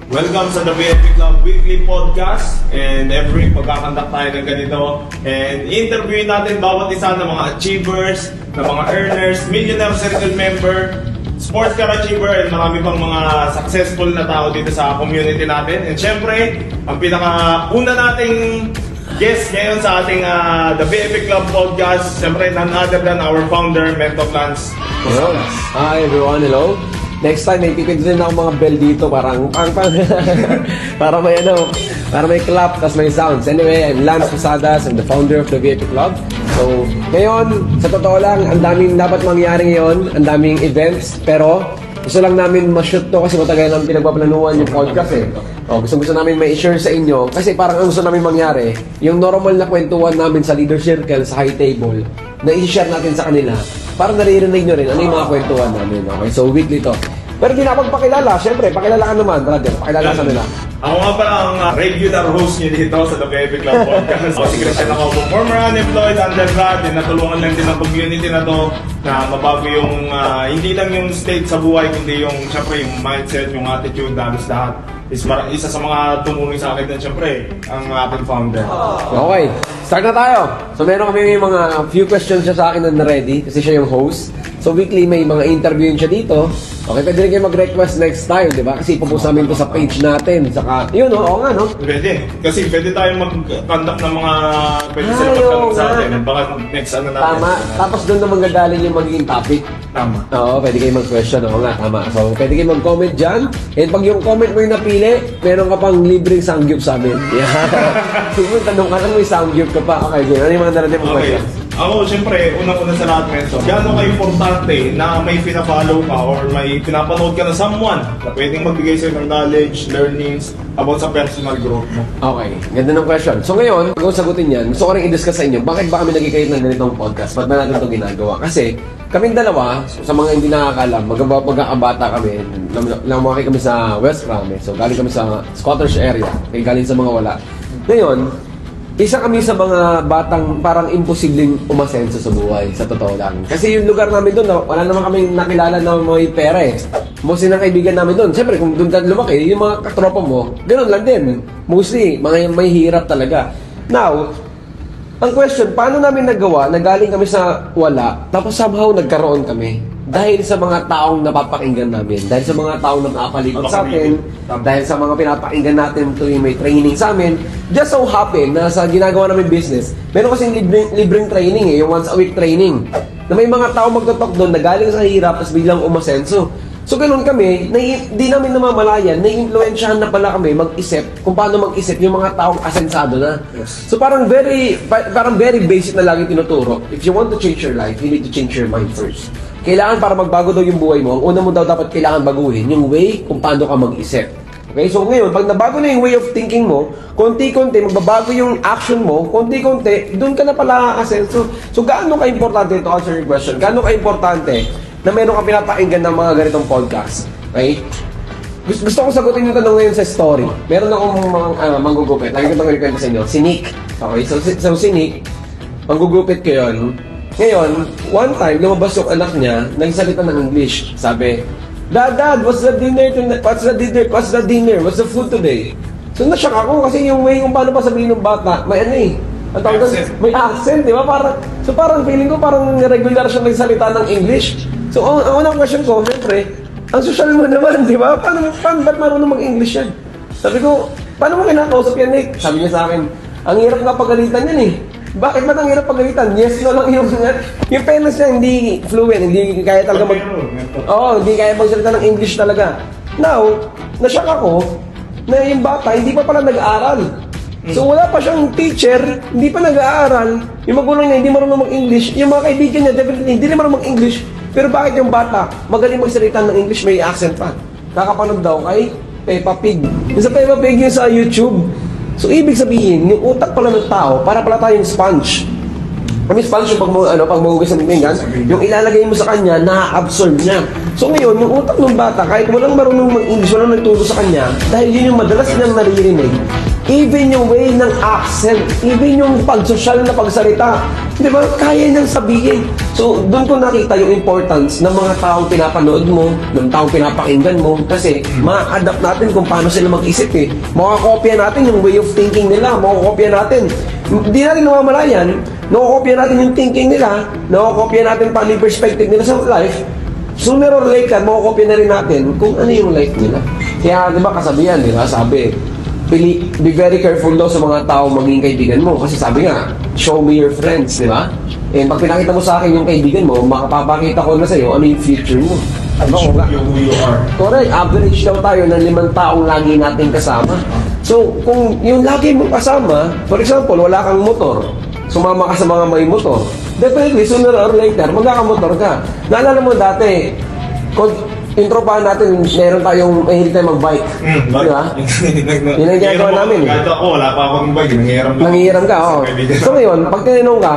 Welcome sa The BFP Club Weekly Podcast. And every week magkakandak tayo ng ganito. And interviewin natin bawat isa ng mga achievers, ng mga earners, millionaire circle member, sports car achiever, and marami pang mga successful na tao dito sa community natin. And syempre, ang pinaka-una nating guest ngayon sa ating The BFP Club Podcast, syempre none other than our founder, Mento Plans. Hi everyone, hello. Next time, may pipindutin ako mga bell dito, parang para may clap, tas may sounds. Anyway, I'm Lance Posadas, I'm the founder of the VIP Club. So, ngayon, sa totoo lang, ang daming dapat mangyari ngayon, ang daming events, pero gusto lang namin ma-shoot to kasi matagal namin pinagpaplanuhan yung podcast eh. Gusto namin may i-share sa inyo kasi parang ang gusto namin mangyari, yung normal na kwentuhan namin sa leader circle, sa high table, na i-share natin sa kanila para naririnig nyo rin ano yung mga kwentuhan namin. Okay, so weekly to. Pero di na pagpakilala, syempre, pakilala ka naman, brother. Pakilala sa nila. Ako nga pala ang regular host niyo dito sa The BFP Club Podcast. Ako si Christian, ako former unemployed undergrad, din natulungan lang din ang community na to na mabago yung, hindi lang yung state sa buhay, kundi yung, syempre, yung mindset, yung attitude, halos lahat. Isa sa mga tumulong sa akin din, syempre, ang ating founder. Okay, start na tayo. So meron kami mga few questions siya sa akin na ready kasi siya yung host. So weekly may mga interview siya dito. Okay, pwede rin kayo mag-request next time, di ba? Kasi ipopost namin ito sa page natin. Saka, yun, oo nga, no? Pwede. Kasi pwede tayong mag-conduct ng mga pwede sila mag-conduct sa atin. Baka next ano natin. Tama. Tapos doon naman gagaling yung magiging topic. Tama. Oo, pwede kayo mag-question. Oo nga, tama. So, pwede kayo mag-comment dyan. And pag yung comment mo yung napili, meron ka pang libreng sangyup sa amin. Yeah. Sige, tanong ka lang, may sangyup ka pa. Okay, good. Ano yung mga narating mo Okay. Ako, siyempre, unang-una sa lahat, Menso, gano'n ka-importante na may pina-follow ka or may pinapanood ka na someone na pwedeng magbigay sa'yo ng knowledge, learnings about sa personal growth mo? Okay, ganda ng question. So ngayon, bago sagutin yan, gusto ko rin i-discuss sa inyo, bakit ba kami nagkikayot ng ganitong podcast? Ba't ba natin ito ginagawa? Kasi, kaming dalawa, sa mga hindi nakakalam, magkakabata kami, lumaki kami sa West Rame, so galing kami sa squatters area, kaya galing sa mga wala. Ngayon, isa kami sa mga batang parang imposibleng umasenso sa buhay, sa totoo lang. Kasi yung lugar namin doon, wala naman kami nakilala na may pera eh. Mostly ng kaibigan namin doon. Siyempre, kung doon ka lumaki, yung mga katropa mo, ganoon lang din. Mostly, mga may hirap talaga. Now, ang question, paano namin nagawa na galing kami sa wala, tapos somehow nagkaroon kami? Dahil sa mga taong napapakinggan namin, dahil sa mga taong nagpapaligid sa atin, dahil sa mga pinapakinggan natin tuwing may training sa amin, just so happen na sa ginagawa namin business, meron kasing libreng training yung once a week training, na may mga taong magtotok doon na galing sa hirap, tapos biglang umasenso. So ganoon kami, di namin namamalayan, nai-influensyahan na pala kami mag-isip kung paano mag-isip yung mga taong asensado na. Yes. So parang very basic na lagi tinuturo. If you want to change your life, you need to change your mind first. Kailangan para magbago daw yung buhay mo, ang una mo daw dapat kailangan baguhin yung way kung paano ka mag-isip. Okay? So ngayon, pag nabago na yung way of thinking mo, konti-konti, magbabago yung action mo, konti-konti, doon ka na pala asenso. So gaano ka-importante to answer your question? Gaano ka-importante na meron ka pinapakinggan ng mga ganitong podcast? Okay? Gusto kong sagutin yung tanong ngayon sa story. Meron akong mga manggugupit. Lagi ko itong kwento sa inyo. Si Nick. Okay? So si Nick, manggugupit ko yun. Ngayon, one time, lumabas yung anak niya, nagsalita ng English. Sabi, Dad, what's the dinner? What's the dinner? What's the food today? So nashock ako kasi yung way kung paano pa sabihin ng bata, may ano eh. May accent, di ba? Parang feeling ko parang regular siya nagsalita ng English. So ang unang question ko, syempre, ang social mo naman, di ba? Ba't marunong mag-English yan? Sabi ko, paano mo kinakausap yan, Nick? Sabi niya sa akin, ang hirap nga pagalitan yan eh. Bakit ba ang hirap pagalitan? Yes, no lang yung parents niya hindi fluent, hindi kaya talaga hindi kaya magsalita ng English talaga. Now, na-shock ako na yung bata hindi pa pala nag-aaral. So wala pa siyang teacher, hindi pa nag-aaral. Yung magulang niya hindi marunong mag-English. Yung mga kaibigan niya definitely hindi marunong mag-English. Pero bakit yung bata magaling magsalita ng English, may accent pa? Kakapanood daw kay Peppa Pig. Yung sa Peppa Pig yung sa YouTube. So, ibig sabihin, yung utak pala ng tao, para pala tayong sponge. Kami sponge yung pag magugas ng pinggan, yung ilalagay mo sa kanya, na-absorb niya. So ngayon, yung utak ng bata, kahit walang marunong mag-English, walang nagturo sa kanya, dahil yun yung madalas niyang naririnig, Even yung way ng accent, even yung pagsosyal na pagsalita, di ba, kaya niyang sabihin. So, doon ko nakita yung importance ng mga taong pinapanood mo, ng taong pinapakinggan mo, kasi ma-adapt natin kung paano sila mag-isip eh. Makakopya natin yung way of thinking nila, makakopya natin. Hindi natin namamalayan, nakakopya natin yung thinking nila, nakakopya natin paano yung perspective nila sa life. Sooner or later, makakopya na rin natin kung ano yung life nila. Kaya, di ba, kasabihan, di ba, sabi, be very careful daw sa mga tao maging kaibigan mo. Kasi sabi nga, show me your friends, di ba? And pag pinakita mo sa akin yung kaibigan mo, makapapakita ko na sa'yo ano yung future mo. Show you who you are. Correct. Average daw tayo ng 5 taong lagi natin kasama. So, kung yung lagi mong kasama, for example, wala kang motor, sumama ka sa mga may motor, definitely, sooner or later, magkakamotor ka. Naalala mo dati, intro pa natin, meron tayong mahilig tayo mag-bike. Di ba? Yun ang ginagawa namin. Kahit ako, wala pa akong bike. Nangihiram ka, oo. So ngayon, pag tinanong ka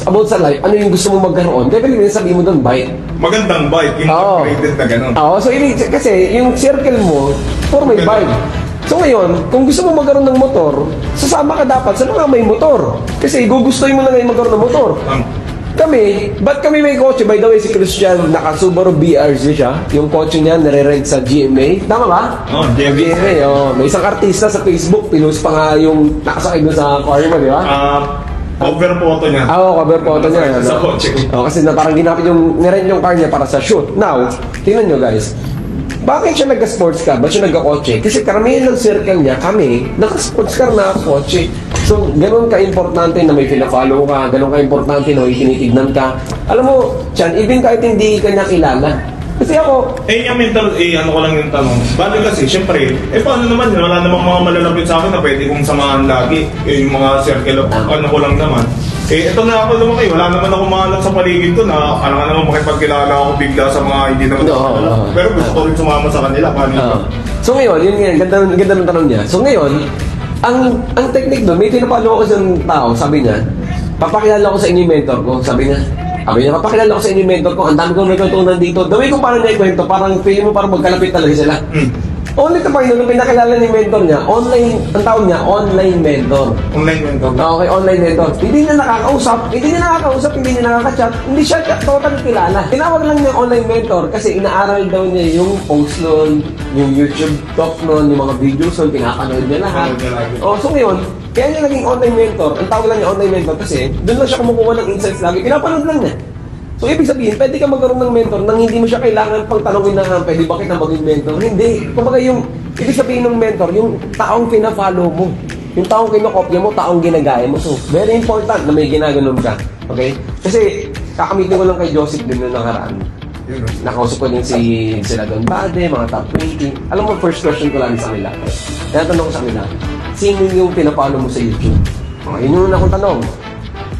about sa life, ano yung gusto mo magkaroon, definitely sabihin mo doon, bike. Magandang bike, yung upgraded na gano'n. Oo, so kasi yung circle mo, for may bike. So ngayon, kung gusto mo magkaroon ng motor, sasama ka dapat sa mga may motor. Kasi gugustuhin mo na ngayon magkaroon ng motor. Ba't kami may kotse? By the way, si Christian, naka-Subaru BRZ siya. Yung kotse niya, nare-rent sa GMA. Tama ba? Oo, GMA. May isang artista sa Facebook, pinost pa nga yung nakasakay doon sa car mo, di ba? Cover photo niya. Cover photo niya. Sa kotse. Kasi parang ginamit nirent yung car niya para sa shoot. Now, tingnan nyo guys. Bakit siya nagka-sports car? Ba't siya nagka-kotse? Kasi karamihan ng circle niya, kami, naka-sports car na kotse. So, ganun ka-importante na may pina-follow ka, ganun ka-importante na may tinitignan ka. Alam mo, Chan, even kahit hindi ka niya kilala. Kasi ako... yung mental, ano ko lang yung tanong. Bali kasi, syempre, paano naman yun? Wala namang mga malalapit sa akin na pwede kong samahan lagi. Yung mga circle of, ano ko lang naman. Ito na ako lumaki. Wala naman ako mahanap sa paligid ko na ano nga naman makipagkilala ako bigla sa mga hindi naman ako. Pero gusto ko rin sumama sa kanila. So ngayon, yun nga, ganda ng tanong niya. So ngayon, ang technique doon, may pinapalo ako sa tao, sabi niya, papakilala ko sa inyo yung mentor ko, sabi niya, papakilala ko sa inyo yung mentor ko, ang dami kong natutunan dito. The way kung parang naikwento, parang feeling mo parang magkalapit talaga sila. Only to find out, nung pinakilala ni mentor niya, online, ang tawag niya, online mentor. Online mentor. Okay, online mentor. Hindi niya nakakausap, hindi niya nakaka-chat, hindi siya totally kilala. Tinawag lang niya online mentor kasi inaaral daw niya yung post nun, yung YouTube talk nun, yung mga videos nun, pinapanood niya lahat. So ngayon, kaya niya naging online mentor. Ang tawag lang niya online mentor kasi doon lang siya kumukuha ng insights lagi. Pinapanood lang niya. So, ibig sabihin, pwede ka magkaroon ng mentor nang hindi mo siya kailangan pang tanongin na pwede ba kita maging mentor. Hindi. Kumbaga yung, ibig sabihin ng mentor, yung taong pina-follow mo. Yung taong kinokopya mo, taong ginagaya mo. So, very important na may ginaganon ka. Okay? Kasi, kakamitin ko lang kay Joseph din nung nakaraan. Nakausap ko din sila Don Bade, mga top 20. Alam mo, first question ko lang sa kanila. Tinatanong ko sa kanila, sino yung pina-follow mo sa YouTube? Okay, yun yung una kong tanong.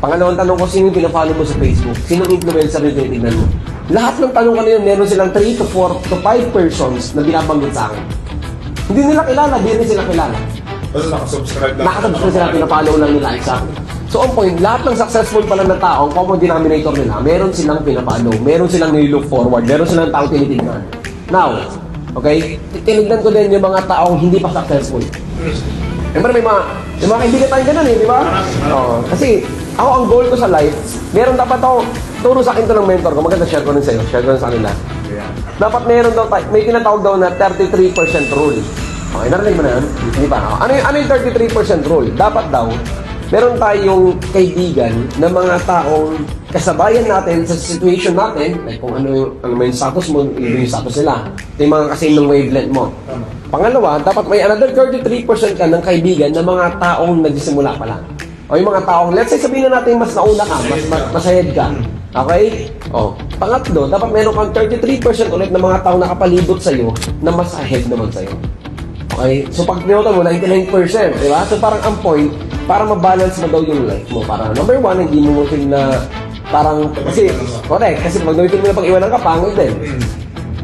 Pangalawang tanong ko, sino yung pina-follow mo sa Facebook? Sino yung influencer yung tinitignan mo? Lahat ng tanong ko na yun, meron silang 3 to 4 to 5 persons na binabanggit sa akin. Hindi nila kilala, hindi rin sila kilala. Basta nakasubscribe lang. Nakasubscribe sila, pina-follow lang nila sa akin. So on point, lahat ng successful pala na tao, ang common denominator nila, meron silang pina-follow, meron silang nililook forward, meron silang taong tinitignan. Now, okay, tinignan ko din yung mga taong hindi pa successful. Siyempre may mga kaibigan tayong ganun di ba? Kasi ako ang goal ko sa life, meron dapat ako, turo sa akin to ng mentor ko, maganda share ko rin sa'yo, share ko rin sa kanila. Dapat meron daw tayo, may tinatawag daw na 33% rule. Okay, narinig mo na yan? Hindi pa? Ano yung 33% rule? Dapat daw, meron tayong kaibigan na mga taong kasabayan natin sa situation natin, like kung ano yung status mo, yung status nila. Ito yung mga kasing ng wavelength mo. Pangalawa, dapat may another 33% ka ng kaibigan na mga taong nagsisimula pa lang. O yung mga taong, let's say sabihin na natin mas nauna ka, mas ahead ka. Okay? Pangatlo, dapat meron kang 33% ulit ng mga taong nakapalibot sa'yo na mas ahead naman sa'yo. Okay? So pag pinoto mo, 99%, di ba? So parang ang point, para mabalance mo daw yung life mo. Para number 1, hindi mo feel na parang, kasi, correct, kasi pag na-feel mo na pag-iwanan ka, pangit din.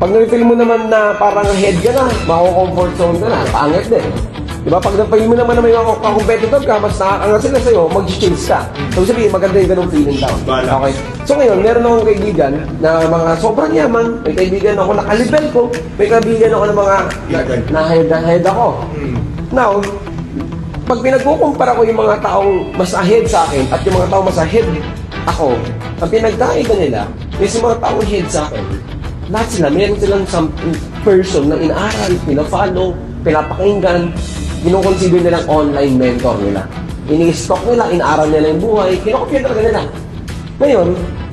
Pag na-feel mo naman na parang head ka na, mako-comfort zone ka na, pangit din. Diba? Pag na-feel mo naman na may mga competitor ka, mas nakakangat sila sa'yo, mag-change ka. So sabihin, maganda yung ganung feeling down. Okay? So ngayon, meron akong kaibigan na mga sobrang yaman, may kaibigan ako na kalibel ko, may kaibigan ako na mga na-head ako. Now, pag pinagkukumpara ko yung mga taong mas ahead sa akin at yung mga taong mas ahead ako, ang pinagkaiba nila is yung mga taong ahead sa akin. Lahat sila, meron silang some person na inaaral, pina-follow, pinapakinggan, kinukonsider nilang online mentor nila. Ini-stock nila, inaaral nila yung buhay, kinokopya talaga nila. Ngayon,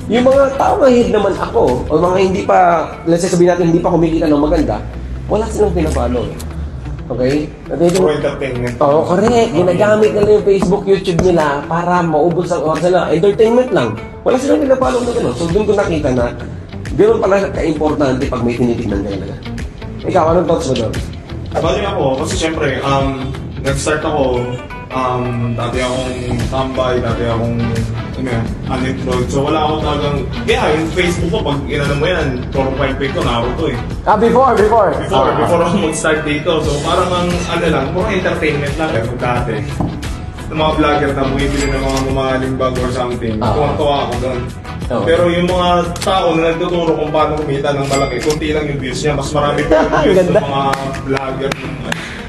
yung mga taong ahead naman ako, o mga hindi pa, let's say sabihin natin, hindi pa kumikita ng maganda, wala silang pina-follow. Okay? For entertainment. Oo, correct. Ginagamit nila yung Facebook, YouTube nila para maubos ang oras nila. Entertainment lang. Wala silang pina-follow na gano'n. So, doon ko nakita na gano'n pala ka-importante pag may tinitignan kayo talaga. Ikaw, anong thoughts mo doon? Bali ako, kasi syempre, nag-start ako, dati akong tambay, dati akong unemployed. So wala ako talagang, yung Facebook ko, pag inano mo yan, profile pic ko, Naruto eh. Before. Before ako mag-start dito. So parang lang, puro entertainment lang. Pero dati, ng mga vlogger na bumibili ng mga mamahaling bag or something, tuwang-tuwa ako doon. Oo. Pero yung mga tao na nagtuturo kung paano kumita ng malaki, kunti lang yung views niya, mas marami pa yung views ng mga vlogger.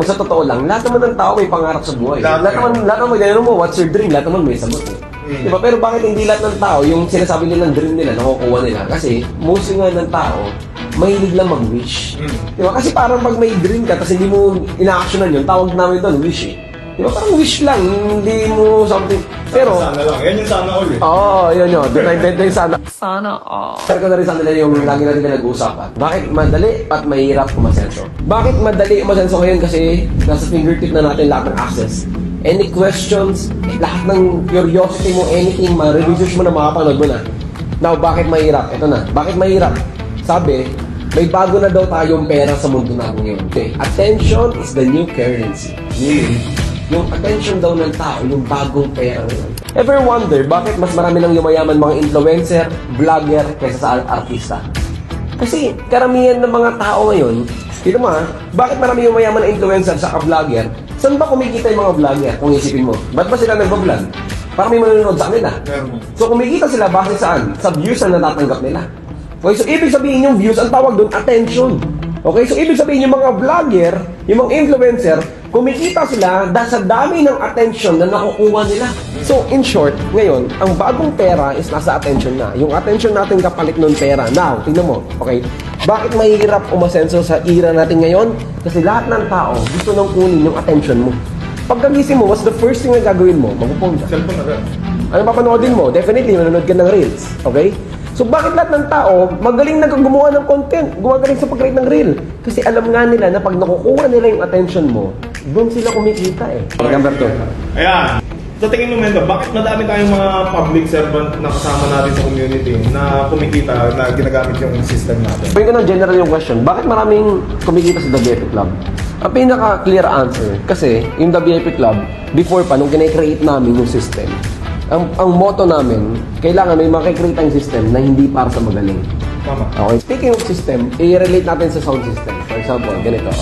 Sa totoo lang, lahat naman ng tao may pangarap sa buhay. Lahat naman ganyan mo, what's your dream? Lahat naman may sagot. Diba? Pero bakit hindi lahat ng tao, yung sinasabi nilang dream nila, nakukuha nila? Kasi, mostly nga ng tao, mahilig lang mag-wish. Diba? Kasi parang pag may dream ka, tapos hindi mo ina-actionan yun, tawag namin doon, wish eh. Diba? Parang wish lang, hindi mo something. Pero, sana lang. Yan yung sana all eh. oo, yun. Doon na yung sana. Sana all. Pero ko na rin sa nila yung lagi natin pinag-uusapan. Bakit madali at mahirap umasenso? Bakit madali umasenso ngayon? Kasi nasa fingertip na natin lahat ng access. Any questions, lahat ng curiosity mo, anything, ma-research mo na makapanood mo na. Now, bakit mahirap? Ito na. Bakit mahirap? Sabi, may bago na daw tayong pera sa mundo natin ngayon. Okay. Attention is the new currency. Yung attention daw ng tao, yung bagong pera ngayon. Ever wonder, bakit mas marami nang yumayaman mga influencer, vlogger, kaysa sa artista? Kasi karamihan ng mga tao ngayon, dito mo bakit marami yumayaman na influencer sa vlogger? Saan ba kumikita yung mga vlogger kung isipin mo? Ba't ba sila nagbablog? Para may manonood sa kanila. So kumikita sila base saan? Sa views na natatanggap nila. Okay, so ibig sabihin yung views, ang tawag doon, attention. Okay, so ibig sabihin yung mga vlogger, yung mga influencer, kumikita sila dahil sa dami ng attention na nakukuha nila. So, in short, ngayon, ang bagong pera is nasa attention na. Yung attention natin kapalit ng pera. Now, tingnan mo, okay? Bakit mahirap umasenso sa era natin ngayon? Kasi lahat ng tao gusto nang kunin yung attention mo. Pagkagising mo, what's the first thing na gagawin mo? Magpupong ka. Cellphone na rin. Ano papanoodin mo? Definitely, manonood ka ng reels. Okay? So bakit lahat ng tao magaling na gumawa ng content, gumagaling sa pag-create ng reel? Kasi alam nga nila na pag nakukuha nila yung attention mo, doon sila kumikita eh. Number 2. Ayan. Sa tingin mo, Mendo, bakit madami tayong mga public servant na kasama natin sa community na kumikita, na ginagamit yung system natin? Pwede ko ng general yung question, bakit maraming kumikita sa WFP Club? Ang pinaka-clear answer, kasi yung WFP Club, before pa, nung kinay-create namin yung system, ang motto namin, kailangan may makikreate ang system na hindi para sa magaling. Tama. Okay, speaking of system, i-relate natin sa sound system. For example, ganito.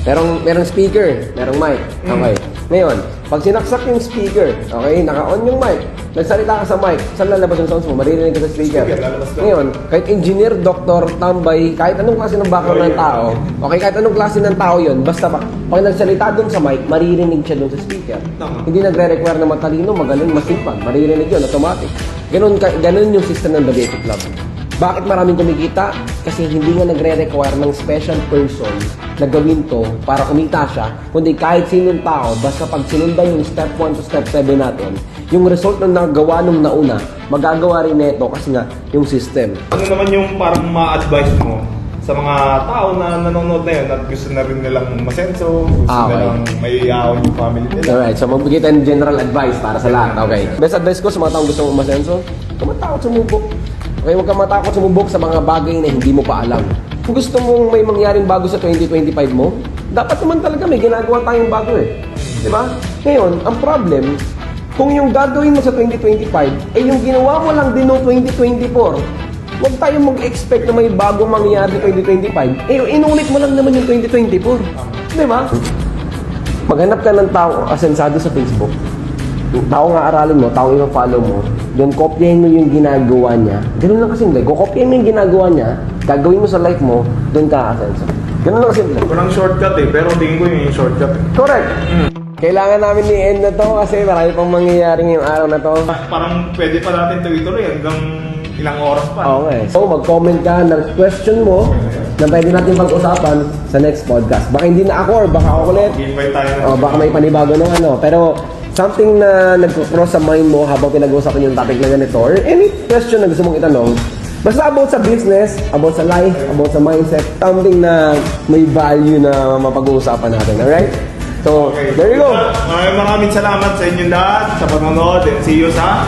Merong speaker, merong mic. Okay. Ngayon, pag sinaksak yung speaker, okay, naka-on yung mic, nagsalita ka sa mic, saan lalabas yung sounds mo? Maririnig ka sa speaker. Ngayon, kahit engineer, doktor, tambay, kahit anong klase ng background ng tao, okay, kahit anong klase ng tao yun, basta pag nagsalita dun sa mic, maririnig siya dun sa speaker. Tama. Hindi nagre-require na matalino, magaling, masipag. Maririnig yun, automatic. Ganun yung system ng WFP Club. Bakit maraming kumikita? Kasi hindi nga nagre-require ng special person na gawin to para kumita siya, kundi kahit sinong tao, basta pag sinundan yung step 1 to step 7 natin, yung result ng nagawa nung nauna, magagawa rin neto kasi nga yung system. Ano naman yung parang ma-advise mo sa mga tao na nanonood na yun at gusto na rin nilang masenso, gusto nilang may iyawan yung family nila? Alright, so magbigay tayo ng general advice para sa lahat. Okay. Best advice ko sa mga taong gusto mong masenso, huwag kang matakot sumubok. Okay, huwag kang matakot sumubok sa mga bagay na hindi mo pa alam. Kung gusto mong may mangyaring bago sa 2025 mo, dapat naman talaga may ginagawa tayong bago eh. Di ba? Ngayon, ang problem, kung yung gagawin mo sa 2025, ay yung ginawa mo lang din noong 2024, huwag tayong mag-expect na may bagong mangyari sa 2025, eh inulit mo lang naman yung 2024. Di ba? Maghanap ka ng tao asensado sa Facebook. Yung tao nga aralin mo, tao i-follow mo, yung kopyahin mo yung ginagawa niya. Ganun lang kasimple. Kung kopyahin mo yung ginagawa niya, gagawin mo sa life mo, doon ka asenso. Ganun lang kasimple. Walang shortcut eh, pero tingin ko yun yung shortcut eh. Correct. Kailangan namin ni-end na to kasi marami pang mangyayari ngayong araw na to. Parang pwede pa natin tuloy-tuloy hanggang ilang oras pa. Oo nga eh. So, mag-comment ka ng question mo na pwede natin pag-usapan sa next podcast. Baka hindi na ako or baka ako ulit. Invite tayo na. Baka may panibago ng ano. Pero, something na nag-cross sa mind mo habang pinag-uusapan yung topic na ganito or any question na gusto mong itanong, basta about sa business, about sa life, about sa mindset, something na may value na mapag-uusapan natin. Alright? So, Okay. there you go. Maraming salamat sa inyong lahat sa panonood and see you sa